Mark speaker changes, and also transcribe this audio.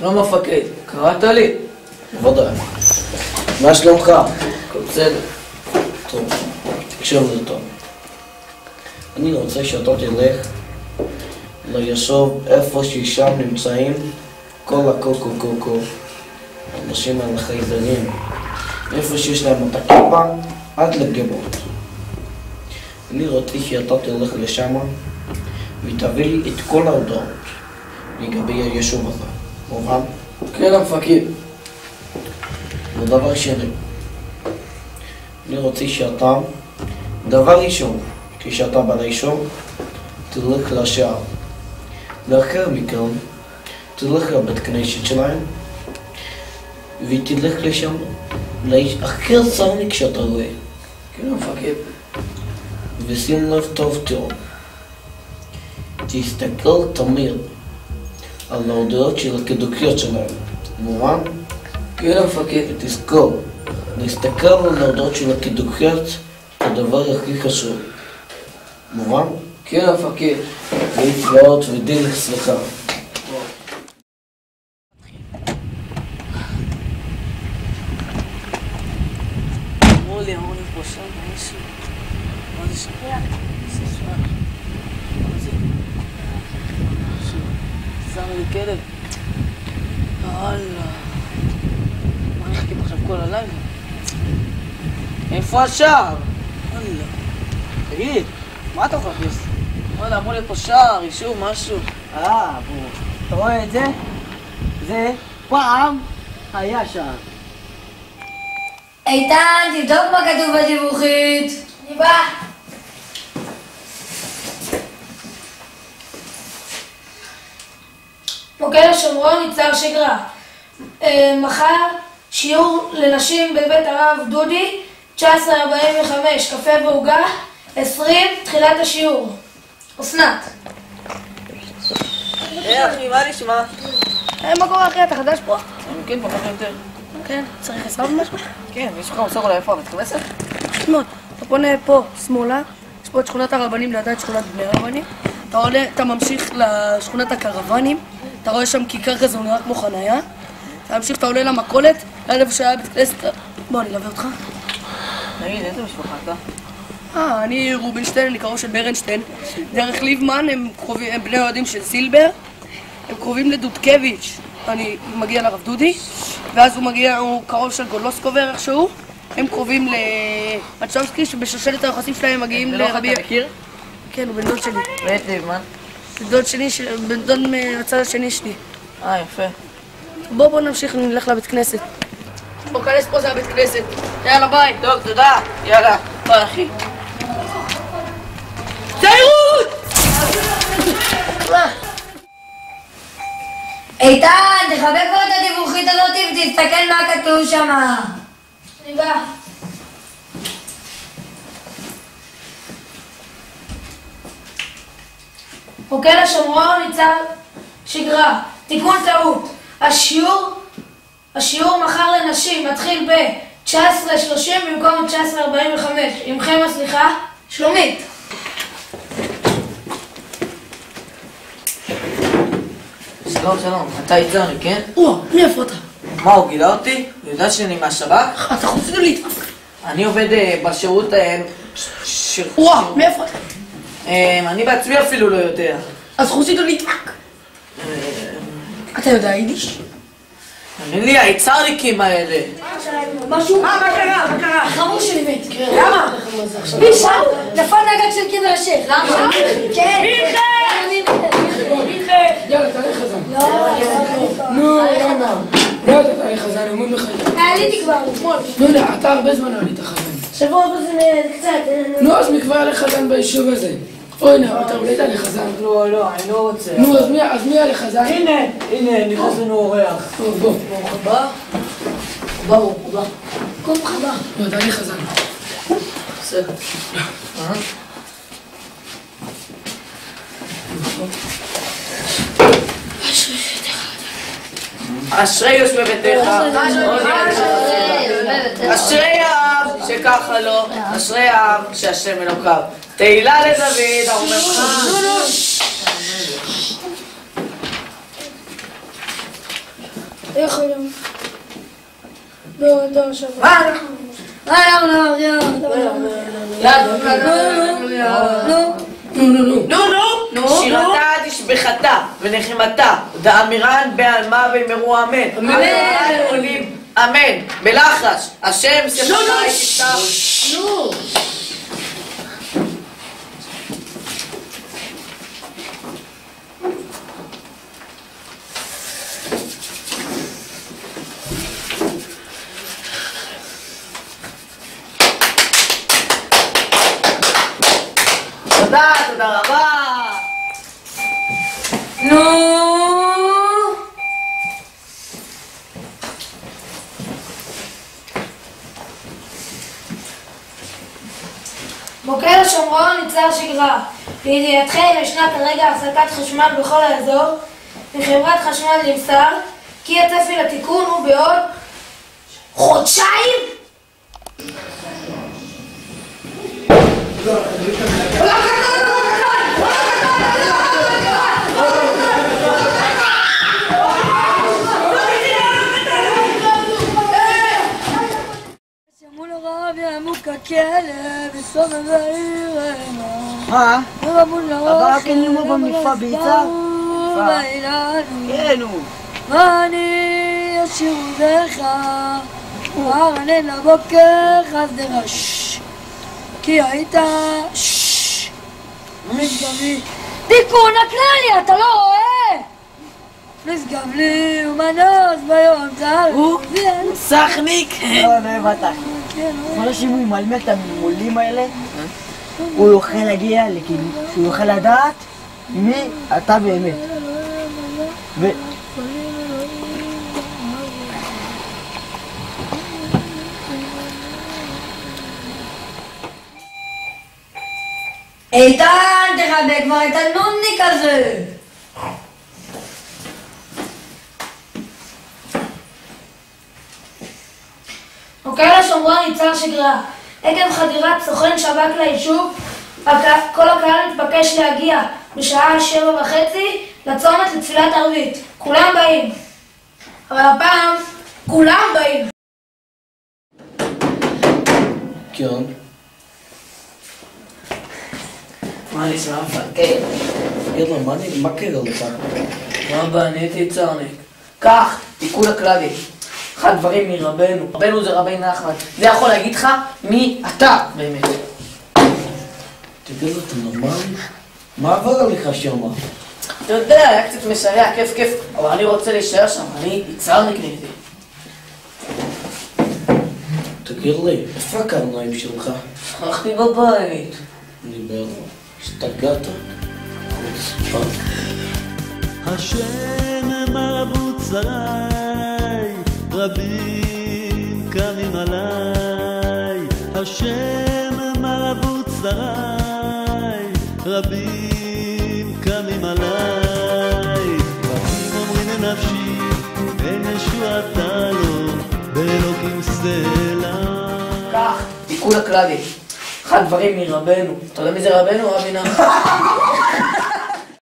Speaker 1: שלום המפקד, קראת לי?
Speaker 2: בוודאי. מה שלומך? הכל בסדר. טוב, תקשור זה טוב. אני רוצה שאתה תלך לישוב איפה ששם נמצאים כל האנשים על החייזרים. איפה שיש להם את הכיפה עד לגבות. אני רוצה שאתה תלך לשם ותביא לי את כל ההודעות לגבי היישוב הזה. מובן?
Speaker 1: כן המפקד.
Speaker 2: ודבר שני, אני רוצה שאתה, דבר ראשון, כשאתה בא ליישוב, תלך לשער. לאחר מכן, תלך לבית כנסת שלהם, ותלך לשם, לאחר צרניק שאתה רואה.
Speaker 1: כן המפקד.
Speaker 2: ושים לב טוב טוב. תסתכל תמיד על ההודעות של הקדוקיות שלהם. מובן?
Speaker 1: כן המפקד.
Speaker 2: ותזכור, להסתכל על ההודעות של הקדוקיות זה הדבר הכי חשוב. מובן?
Speaker 1: כן המפקד.
Speaker 2: להתראות ודין סליחה.
Speaker 3: אמרו לי פה שם מישהו. מה זה שפע? זה שפע. מה זה? שם לי כלב. וואלה. מה נחכים עכשיו כל הלילה? איפה השער? וואלה. תגיד, מה אתה מחפש? וואלה, אמרו לי פה שער, אישור, משהו. בוא. אתה רואה את זה? זה פעם היה שער.
Speaker 4: איתן, תבדוק מה כתוב בדיווחית. אני בא. מוקד השומרון יצר שגרה. מחר שיעור לנשים בבית הרב דודי, 19:45, קפה ועוגה, 20, תחילת השיעור. אסנת.
Speaker 3: אחי, מה נשמע?
Speaker 4: מה קורה אחי, אתה חדש פה?
Speaker 3: כן, פחות או יותר.
Speaker 4: כן, צריך עזרה במשהו?
Speaker 3: כן, יש לך מוסר אולי איפה הבית כנסת?
Speaker 4: מאוד. אתה פונה פה, שמאלה, יש פה את שכונת הרבנים, לידה את שכונת בני הרבנים. אתה עולה, אתה ממשיך לשכונת הקרוונים, אתה רואה שם כיכר כזה, הוא נראה כמו חניה. אתה ממשיך, אתה עולה למכולת, ליד איפה שהיה בית כנסת. בוא, אני אלווה אותך.
Speaker 3: תגיד, איזה משפחה אתה?
Speaker 4: אני רובינשטיין, אני קרוב של ברנשטיין. דרך ליבמן, הם בני אוהדים של סילבר. הם קרובים לדודקביץ'. אני מגיע לרב דודי, ואז הוא קרוב של גולוסקובר איכשהו. הם קרובים למצ'ומסקי, שבשושלת היוחסים שלהם מגיעים לרבי...
Speaker 3: אתה מכיר?
Speaker 4: כן, הוא בן דוד שלי.
Speaker 3: ואת ליבמן?
Speaker 4: בן דוד שני, בן דוד מהצד השני שלי.
Speaker 3: יפה.
Speaker 4: בוא נמשיך, נלך לבית כנסת. בוא, כנס פה, זה הבית כנסת. יאללה, ביי.
Speaker 3: טוב, תודה. יאללה. ביי, אחי.
Speaker 4: ציירות!
Speaker 5: איתן, תחבק פה את הדיווחית הזאת ותסתכל מה כתוב שם.
Speaker 4: אני בא. מוקד השומרון יצר שגרה. תיקון טעות. השיעור מחר לנשים מתחיל ב-19:30 במקום 19:45. עמכם הסליחה, שלומית.
Speaker 3: שלום, אתה יצרני, כן?
Speaker 4: מי איפה אתה?
Speaker 3: מה, הוא גילה אותי? הוא יודע שאני מהשב"כ?
Speaker 4: אתה חושב להתאפק.
Speaker 3: אני עובד בשירות...
Speaker 4: מאיפה אתה?
Speaker 3: אני בעצמי אפילו לא יודע.
Speaker 4: אז חוסידו להתאפק. אתה יודע יידיש?
Speaker 3: תאמין לי, היצרניקים האלה.
Speaker 4: משהו?
Speaker 5: מה קרה? מה קרה?
Speaker 4: החמור שלי מת.
Speaker 5: למה? בישל? נפל נגד של קבר השייח. למה? כן.
Speaker 1: יאללה, תאריך חזן.
Speaker 5: לא.
Speaker 1: לא אתה תאריך חזן, אומרים לך.
Speaker 5: עליתי כבר, אתמול.
Speaker 1: נו, אתה הרבה זמן לא עלית חזן.
Speaker 5: שבוע בזה קצת.
Speaker 1: נו, אז מכבר עלי חזן ביישוב הזה. אוי נא, אתה עולית עלי חזן.
Speaker 3: לא, אני לא רוצה.
Speaker 1: נו, אז מי עלי חזן?
Speaker 3: הנה, נכנס לנו אורח.
Speaker 1: בוא.
Speaker 3: ברוך הבא. ברוך הבא.
Speaker 5: ברוך הבא.
Speaker 1: לא, תאריך חזן.
Speaker 3: בסדר. אשרי יושבי ביתך, אשרי העם שככה לו, אשרי העם שהשם אלוקיו. תהילה לדוד, האומרך.
Speaker 5: איך היום? לא, לא, שבוע. מה אנחנו?
Speaker 3: נו, שירתה תשבחתה ונחמתה דאמירן בעלמה ואמרו אמן. אמן. בלחש, השם שפתי תפתח.
Speaker 5: נו!
Speaker 3: תודה רבה.
Speaker 5: נו! מוקד השומרון ניצר שגרה. לידיעתכם ישנה כרגע הפסקת חשמל בכל האזור. מחברת חשמל נמסר כי הצפי לתיקון הוא בעוד חודשיים? שמעו לרב יעמוק הכלב וסובב העיר
Speaker 3: מה?
Speaker 5: אבל
Speaker 3: כן לימו במפע ביצה? כן הוא.
Speaker 5: ואני אשיר עודך וארנן לבוקר חסדרש כי היית נשגב לי תיקון הכללי, אתה לא רואה? נשגב לי ומנוס ביום צהר
Speaker 3: הוא סחניק. לא הבאת. כל השימועים על מת המולים האלה הוא יוכל להגיע שהוא יוכל לדעת מי אתה באמת.
Speaker 5: איתן, תחבק כבר את הנודניק הזה! מוקד השומרון ניצר שגרה. עקב חדירת סוכן שב"כ ליישוב, כל הקהל מתבקש להגיע בשעה 7:30 לצומת לתפילת ערבית. כולם באים. אבל הפעם, כולם באים.
Speaker 2: כן.
Speaker 3: מה נשמע מפקד?
Speaker 2: יאללה, מה קרה לך?
Speaker 3: מה בניתי צרניק? קח, תיקון הכללי. אחד דברים מרבנו. רבנו זה רבי נחמן. זה יכול להגיד לך מי אתה באמת.
Speaker 2: תגיד לו, אתה נורמלי? מה עבר עליך שמה?
Speaker 3: אתה יודע, היה קצת מסייע, כיף. אבל אני רוצה להישאר שם, אני צרניק נגדי.
Speaker 2: תגיד לי, איפה הקרניים שלך?
Speaker 3: הלכתי בבית.
Speaker 2: אני בערך, השתגעת? חוצפה.
Speaker 6: השם מרבות שרי, רבים קמים עליי. השם מרבות שרי, רבים קמים עליי. רבים אומרים לנפשי, אין ישועתה לו, באלוקים סלע.
Speaker 3: קח, תיקון הכללי. אחד דברים מרבנו. אתה יודע מי זה רבנו? רבי נחמן.